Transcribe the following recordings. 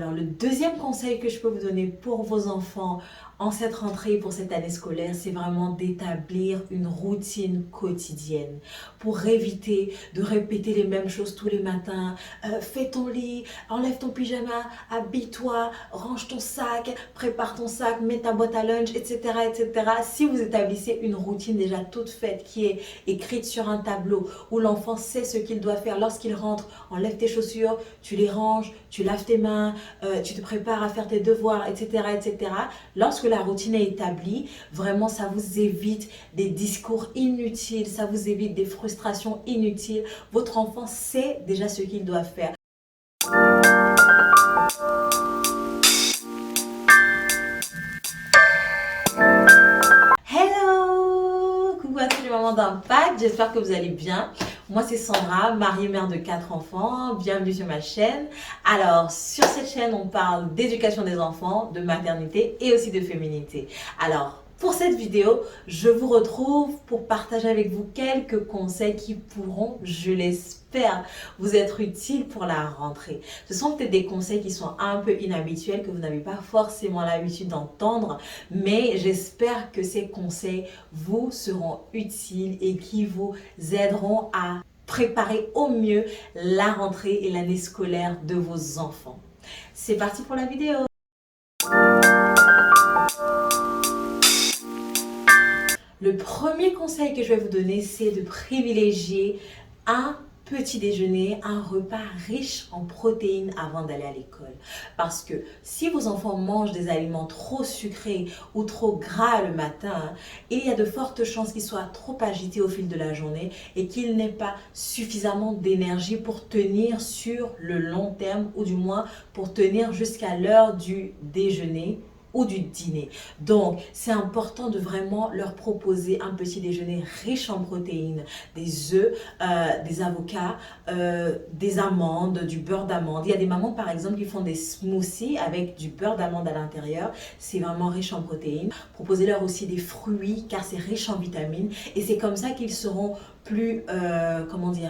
Alors, le deuxième conseil que je peux vous donner pour vos enfants en cette rentrée, pour cette année scolaire, c'est vraiment d'établir une routine quotidienne pour éviter de répéter les mêmes choses tous les matins. Fais ton lit, enlève ton pyjama, habille-toi, range ton sac, prépare ton sac, mets ta boîte à lunch, etc., etc. Si vous établissez une routine déjà toute faite qui est écrite sur un tableau où l'enfant sait ce qu'il doit faire lorsqu'il rentre, enlève tes chaussures, tu les ranges, tu laves tes mains, tu te prépares à faire tes devoirs, etc., etc. Lorsque la routine est établie, vraiment ça vous évite des discours inutiles, ça vous évite des frustrations inutiles. Votre enfant sait déjà ce qu'il doit faire. Hello! Coucou à tous les mamans d'impact, j'espère que vous allez bien. Moi c'est Sandra, mariée mère de 4 enfants, bienvenue sur ma chaîne. Alors sur cette chaîne on parle d'éducation des enfants, de maternité et aussi de féminité. Alors pour cette vidéo, je vous retrouve pour partager avec vous quelques conseils qui pourront, je l'espère, vous être utiles pour la rentrée. Ce sont peut-être des conseils qui sont un peu inhabituels, que vous n'avez pas forcément l'habitude d'entendre, mais j'espère que ces conseils vous seront utiles et qui vous aideront à préparer au mieux la rentrée et l'année scolaire de vos enfants. C'est parti pour la vidéo. Le premier conseil que je vais vous donner, c'est de privilégier un petit déjeuner, un repas riche en protéines avant d'aller à l'école. Parce que si vos enfants mangent des aliments trop sucrés ou trop gras le matin, il y a de fortes chances qu'ils soient trop agités au fil de la journée et qu'ils n'aient pas suffisamment d'énergie pour tenir sur le long terme, ou du moins pour tenir jusqu'à l'heure du déjeuner ou du dîner. Donc, c'est important de vraiment leur proposer un petit déjeuner riche en protéines, des œufs, des avocats, des amandes, du beurre d'amande. Il y a des mamans, par exemple, qui font des smoothies avec du beurre d'amande à l'intérieur. C'est vraiment riche en protéines. Proposez-leur aussi des fruits, car c'est riche en vitamines. Et c'est comme ça qu'ils seront plus,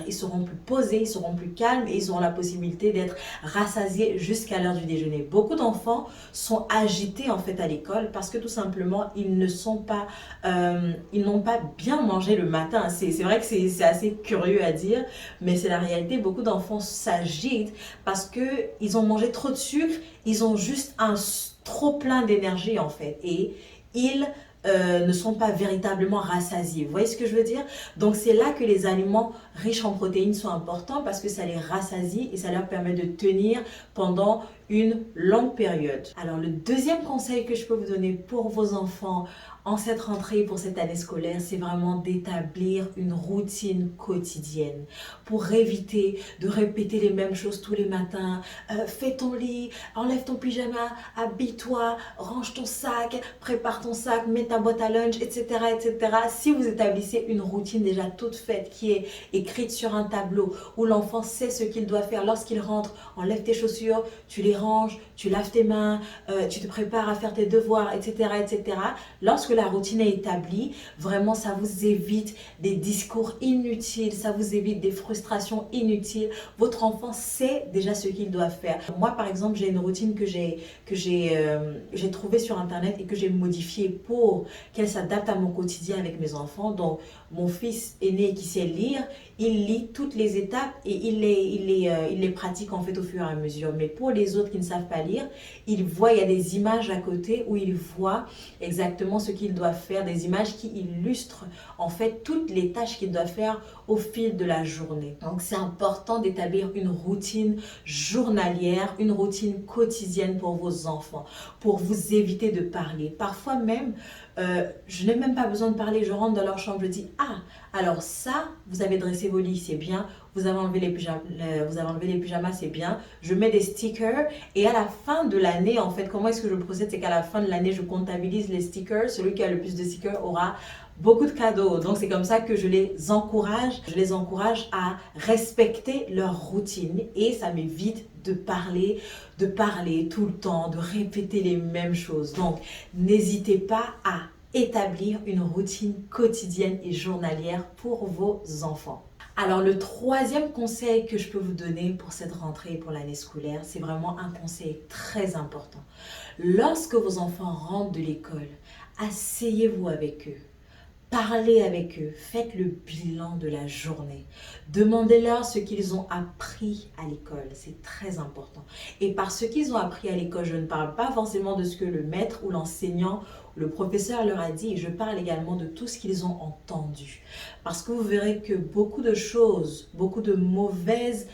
ils seront plus posés, ils seront plus calmes et ils auront la possibilité d'être rassasiés jusqu'à l'heure du déjeuner. Beaucoup d'enfants sont agités en fait à l'école parce que tout simplement ils n'ont pas bien mangé le matin. C'est vrai que c'est assez curieux à dire, mais c'est la réalité. Beaucoup d'enfants s'agitent parce que ils ont mangé trop de sucre, ils ont juste un trop plein d'énergie en fait et ils ne sont pas véritablement rassasiés. Vous voyez ce que je veux dire? Donc c'est là que les aliments riches en protéines sont importants parce que ça les rassasie et ça leur permet de tenir pendant une longue période. Alors le deuxième conseil que je peux vous donner pour vos enfants en cette rentrée, pour cette année scolaire, c'est vraiment d'établir une routine quotidienne pour éviter de répéter les mêmes choses tous les matins. Fais ton lit, enlève ton pyjama, habille-toi, range ton sac, prépare ton sac, mets ta boîte à lunch, etc., etc. Si vous établissez une routine déjà toute faite qui est écrite sur un tableau où l'enfant sait ce qu'il doit faire lorsqu'il rentre, enlève tes chaussures, tu les ranges, tu laves tes mains, tu te prépares à faire tes devoirs, etc., etc. Lorsque la routine est établie, vraiment ça vous évite des discours inutiles, ça vous évite des frustrations inutiles. Votre enfant sait déjà ce qu'il doit faire. Moi par exemple, j'ai une routine que j'ai trouvée sur internet et que j'ai modifiée pour qu'elle s'adapte à mon quotidien avec mes enfants. Donc mon fils aîné qui sait lire, il lit toutes les étapes et il les pratique en fait au fur et à mesure. Mais pour les autres qui ne savent pas lire, il y a des images à côté où il voit exactement ce qu'il doit faire, des images qui illustrent en fait toutes les tâches qu'il doit faire au fil de la journée. Donc c'est important d'établir une routine journalière, une routine quotidienne pour vos enfants, pour vous éviter de parler. Parfois même, je n'ai même pas besoin de parler, je rentre dans leur chambre, je dis « Ah, alors ça, vous avez dressé vos lits, c'est bien, vous avez enlevé les pyjamas, c'est bien, je mets des stickers et à la fin de l'année, en fait, comment est-ce que je procède? C'est qu'à la fin de l'année, je comptabilise les stickers, celui qui a le plus de stickers aura beaucoup de cadeaux. Donc c'est comme ça que je les encourage à respecter leur routine et ça m'évite de parler tout le temps, de répéter les mêmes choses. Donc n'hésitez pas à établir une routine quotidienne et journalière pour vos enfants. Alors, le troisième conseil que je peux vous donner pour cette rentrée, pour l'année scolaire, c'est vraiment un conseil très important. Lorsque vos enfants rentrent de l'école, asseyez-vous avec eux. Parlez avec eux, faites le bilan de la journée. Demandez-leur ce qu'ils ont appris à l'école, c'est très important. Et par ce qu'ils ont appris à l'école, je ne parle pas forcément de ce que le maître ou l'enseignant ou le professeur leur a dit, je parle également de tout ce qu'ils ont entendu. Parce que vous verrez que beaucoup de choses, beaucoup de mauvaises,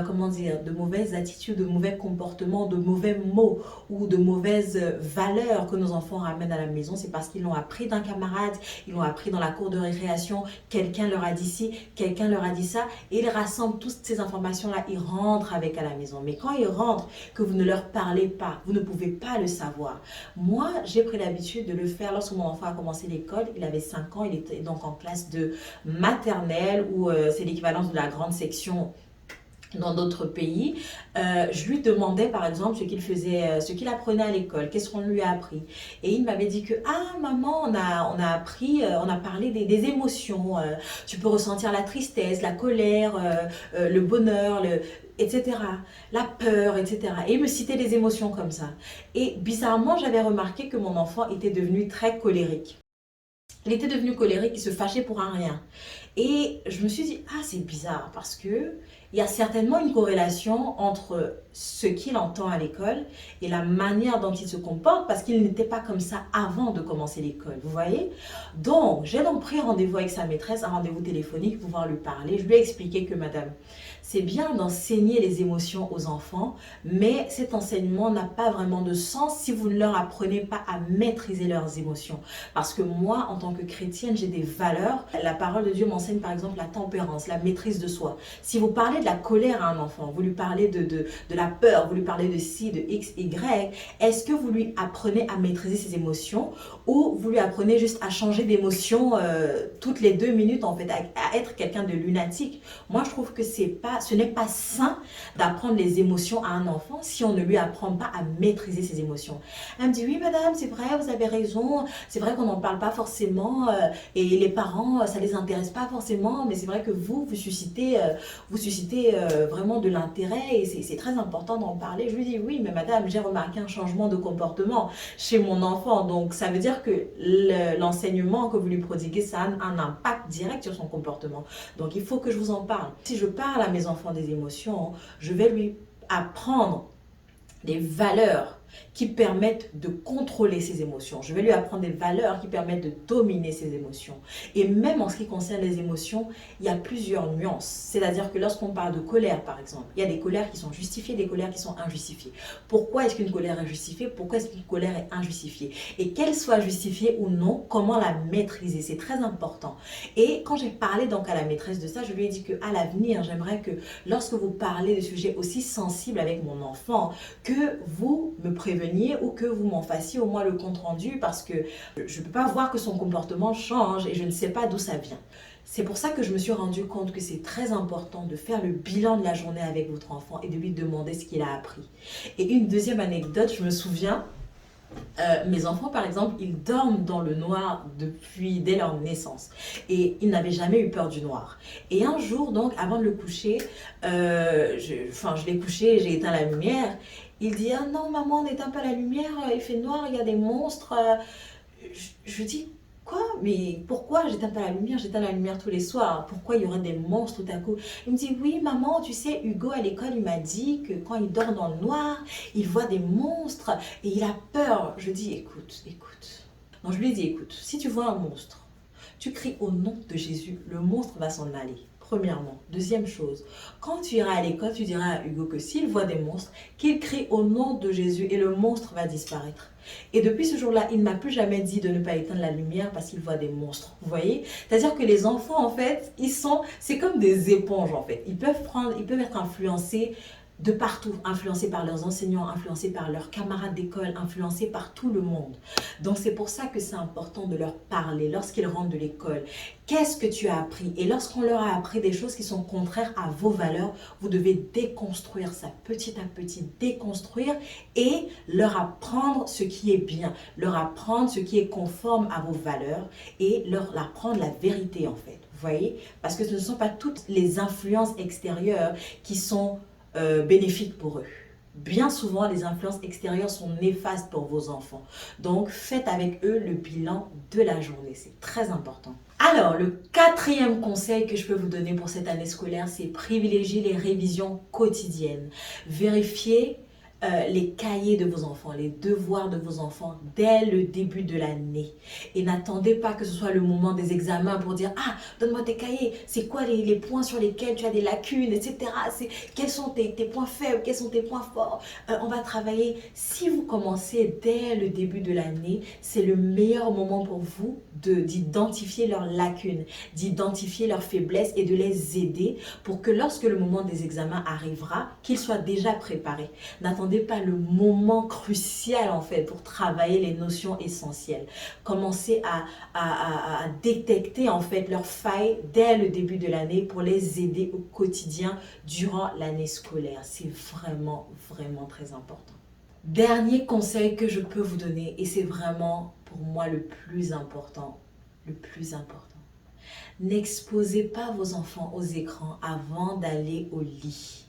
comment dire, de mauvaises attitudes, de mauvais comportements, de mauvais mots ou de mauvaises valeurs que nos enfants ramènent à la maison, c'est parce qu'ils l'ont appris d'un camarade, ils l'ont appris dans la cour de récréation, quelqu'un leur a dit ci, quelqu'un leur a dit ça, et ils rassemblent toutes ces informations-là, ils rentrent avec à la maison. Mais quand ils rentrent, que vous ne leur parlez pas, vous ne pouvez pas le savoir. Moi, j'ai pris l'habitude de le faire lorsque mon enfant a commencé l'école, il avait 5 ans, il était donc en classe de maternelle, ou c'est l'équivalent de la grande section dans d'autres pays, je lui demandais par exemple ce qu'il faisait, ce qu'il apprenait à l'école, qu'est-ce qu'on lui a appris. Et il m'avait dit que, ah maman, on a appris, on a parlé des émotions, tu peux ressentir la tristesse, la colère, le bonheur, etc., la peur, etc. Et il me citait des émotions comme ça. Et bizarrement, j'avais remarqué que mon enfant était devenu très colérique. Il était devenu colérique, il se fâchait pour un rien. Et je me suis dit, ah c'est bizarre parce que il y a certainement une corrélation entre ce qu'il entend à l'école et la manière dont il se comporte parce qu'il n'était pas comme ça avant de commencer l'école, vous voyez? Donc, j'ai donc pris rendez-vous avec sa maîtresse, un rendez-vous téléphonique pour pouvoir lui parler. Je lui ai expliqué que madame, c'est bien d'enseigner les émotions aux enfants, mais cet enseignement n'a pas vraiment de sens si vous ne leur apprenez pas à maîtriser leurs émotions. Parce que moi, en tant que chrétienne, j'ai des valeurs. La parole de Dieu m'enseigne par exemple la tempérance, la maîtrise de soi. Si vous parlez de la colère à un enfant, vous lui parlez de la peur, vous lui parlez de ci, de X, Y, est-ce que vous lui apprenez à maîtriser ses émotions ou vous lui apprenez juste à changer d'émotion toutes les 2 minutes en fait, à être quelqu'un de lunatique? Moi, je trouve que ce n'est pas sain d'apprendre les émotions à un enfant si on ne lui apprend pas à maîtriser ses émotions. Elle me dit, oui madame, c'est vrai, vous avez raison, c'est vrai qu'on n'en parle pas forcément et les parents, ça les intéresse pas forcément, mais c'est vrai que vous suscitez vraiment de l'intérêt et c'est très important d'en parler. Je lui dis, oui, mais madame, j'ai remarqué un changement de comportement chez mon enfant, donc ça veut dire que l'enseignement que vous lui prodiguez, ça a un impact direct sur son comportement. Donc il faut que je vous en parle. Si je parle à mes enfants des émotions, je vais lui apprendre des valeurs qui permettent de contrôler ses émotions. Je vais lui apprendre des valeurs qui permettent de dominer ses émotions. Et même en ce qui concerne les émotions, il y a plusieurs nuances. C'est-à-dire que lorsqu'on parle de colère, par exemple, il y a des colères qui sont justifiées, des colères qui sont injustifiées. Pourquoi est-ce qu'une colère est justifiée? Pourquoi est-ce qu'une colère est injustifiée? Et qu'elle soit justifiée ou non, comment la maîtriser? C'est très important. Et quand j'ai parlé donc à la maîtresse de ça, je lui ai dit qu'à l'avenir, j'aimerais que lorsque vous parlez de sujets aussi sensibles avec mon enfant, que vous me préveniez ou que vous m'en fassiez au moins le compte rendu parce que je ne peux pas voir que son comportement change et je ne sais pas d'où ça vient. C'est pour ça que je me suis rendu compte que c'est très important de faire le bilan de la journée avec votre enfant et de lui demander ce qu'il a appris. Et une deuxième anecdote, je me souviens, mes enfants par exemple, ils dorment dans le noir dès leur naissance et ils n'avaient jamais eu peur du noir. Et un jour donc, avant de le coucher, je l'ai couché, j'ai éteint la lumière. Il dit, ah non maman, n'éteins pas la lumière, il fait noir, il y a des monstres. Je dis, quoi? Mais pourquoi j'éteins pas la lumière? J'éteins la lumière tous les soirs. Pourquoi il y aurait des monstres tout à coup? Il me dit, oui maman, tu sais, Hugo à l'école, il m'a dit que quand il dort dans le noir, il voit des monstres et il a peur. Je dis, écoute. Donc je lui ai dit, écoute, si tu vois un monstre, tu cries au nom de Jésus, le monstre va s'en aller. Premièrement. Deuxième chose, quand tu iras à l'école, tu diras à Hugo que s'il voit des monstres, qu'il crie au nom de Jésus et le monstre va disparaître. Et depuis ce jour-là, il ne m'a plus jamais dit de ne pas éteindre la lumière parce qu'il voit des monstres. Vous voyez? C'est-à-dire que les enfants, en fait, c'est comme des éponges, en fait. Ils peuvent être influencés de partout, influencés par leurs enseignants, influencés par leurs camarades d'école, influencés par tout le monde. Donc c'est pour ça que c'est important de leur parler lorsqu'ils rentrent de l'école. Qu'est-ce que tu as appris? Et lorsqu'on leur a appris des choses qui sont contraires à vos valeurs, vous devez déconstruire ça petit à petit, déconstruire et leur apprendre ce qui est bien, leur apprendre ce qui est conforme à vos valeurs et leur apprendre la vérité en fait. Vous voyez? Parce que ce ne sont pas toutes les influences extérieures qui sont bénéfiques pour eux. Bien souvent, les influences extérieures sont néfastes pour vos enfants. Donc, faites avec eux le bilan de la journée. C'est très important. Alors, le quatrième conseil que je peux vous donner pour cette année scolaire, c'est privilégier les révisions quotidiennes. Vérifiez les cahiers de vos enfants, les devoirs de vos enfants dès le début de l'année. Et n'attendez pas que ce soit le moment des examens pour dire « Ah, donne-moi tes cahiers, c'est quoi les points sur lesquels tu as des lacunes, etc. Quels sont tes points faibles, quels sont tes points forts on va travailler. » Si vous commencez dès le début de l'année, c'est le meilleur moment pour vous d'identifier leurs lacunes, d'identifier leurs faiblesses et de les aider pour que lorsque le moment des examens arrivera, qu'ils soient déjà préparés. N'attendez pas le moment crucial en fait pour travailler les notions essentielles. Commencez à détecter en fait leurs failles dès le début de l'année pour les aider au quotidien durant l'année scolaire. C'est vraiment, vraiment très important. Dernier conseil que je peux vous donner, et c'est vraiment pour moi le plus important, n'exposez pas vos enfants aux écrans avant d'aller au lit.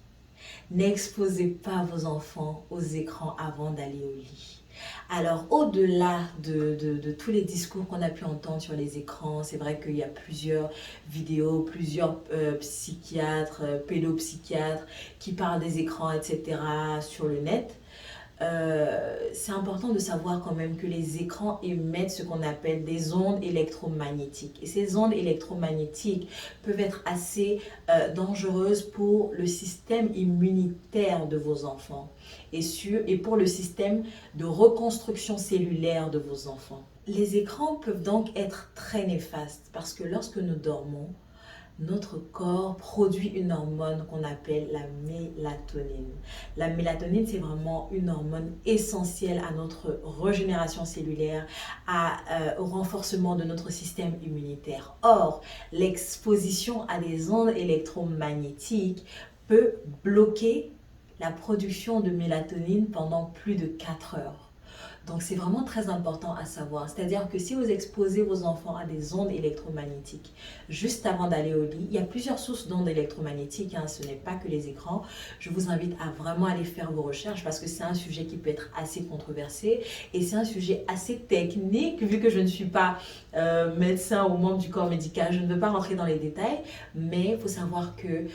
N'exposez pas vos enfants aux écrans avant d'aller au lit. Alors, au-delà de tous les discours qu'on a pu entendre sur les écrans, c'est vrai qu'il y a plusieurs vidéos, plusieurs psychiatres, pédopsychiatres qui parlent des écrans, etc. sur le net. C'est important de savoir quand même que les écrans émettent ce qu'on appelle des ondes électromagnétiques. Et ces ondes électromagnétiques peuvent être assez dangereuses pour le système immunitaire de vos enfants et pour le système de reconstruction cellulaire de vos enfants. Les écrans peuvent donc être très néfastes parce que lorsque nous dormons, notre corps produit une hormone qu'on appelle la mélatonine. La mélatonine, c'est vraiment une hormone essentielle à notre régénération cellulaire, au renforcement de notre système immunitaire. Or, l'exposition à des ondes électromagnétiques peut bloquer la production de mélatonine pendant plus de 4 heures. Donc, c'est vraiment très important à savoir. C'est-à-dire que si vous exposez vos enfants à des ondes électromagnétiques juste avant d'aller au lit, il y a plusieurs sources d'ondes électromagnétiques, ce n'est pas que les écrans. Je vous invite à vraiment aller faire vos recherches parce que c'est un sujet qui peut être assez controversé et c'est un sujet assez technique vu que je ne suis pas médecin ou membre du corps médical. Je ne veux pas rentrer dans les détails, mais il faut savoir que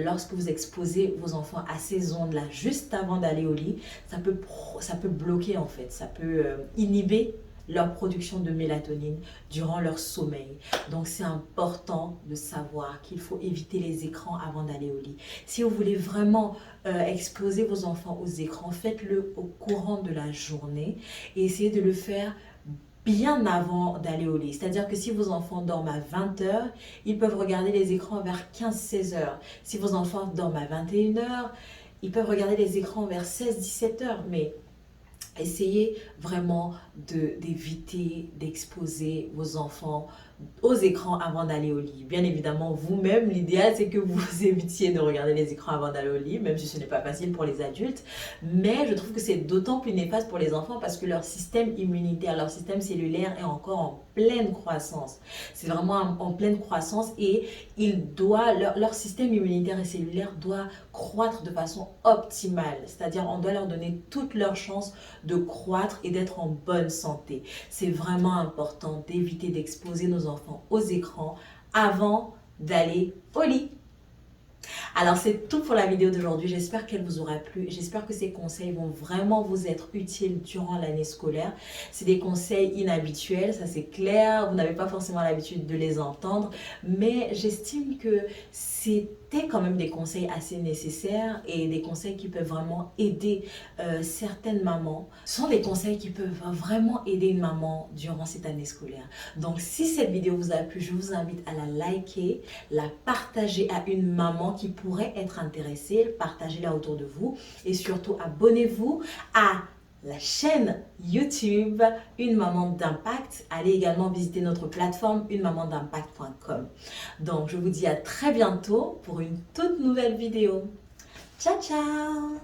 lorsque vous exposez vos enfants à ces ondes-là juste avant d'aller au lit, ça peut bloquer en fait, ça peut inhiber leur production de mélatonine durant leur sommeil. Donc c'est important de savoir qu'il faut éviter les écrans avant d'aller au lit. Si vous voulez vraiment exposer vos enfants aux écrans, faites-le au courant de la journée et essayez de le faire bien avant d'aller au lit. C'est-à-dire que si vos enfants dorment à 20 heures, ils peuvent regarder les écrans vers 15-16 heures. Si vos enfants dorment à 21 heures, ils peuvent regarder les écrans vers 16-17 heures. Mais essayez vraiment d'éviter d'exposer vos enfants aux écrans avant d'aller au lit. Bien évidemment, vous-même, l'idéal, c'est que vous évitiez de regarder les écrans avant d'aller au lit, même si ce n'est pas facile pour les adultes. Mais je trouve que c'est d'autant plus néfaste pour les enfants parce que leur système immunitaire, leur système cellulaire est encore en pleine croissance. C'est vraiment en pleine croissance et leur système immunitaire et cellulaire doit croître de façon optimale. C'est-à-dire, on doit leur donner toutes leurs chances de croître et d'être en bonne santé. C'est vraiment important d'éviter d'exposer nos enfants aux écrans avant d'aller au lit. Alors c'est tout pour la vidéo d'aujourd'hui, j'espère qu'elle vous aura plu, j'espère que ces conseils vont vraiment vous être utiles durant l'année scolaire. C'est des conseils inhabituels, ça c'est clair, vous n'avez pas forcément l'habitude de les entendre, mais j'estime que c'est c'était quand même des conseils assez nécessaires et des conseils qui peuvent vraiment aider certaines mamans. Ce sont des conseils qui peuvent vraiment aider une maman durant cette année scolaire. Donc si cette vidéo vous a plu, je vous invite à la liker, la partager à une maman qui pourrait être intéressée, partagez-la autour de vous et surtout abonnez-vous à la chaîne YouTube Une Maman d'Impact. Allez également visiter notre plateforme unemamand'impact.com. Donc je vous dis à très bientôt pour une toute nouvelle vidéo. Ciao ciao.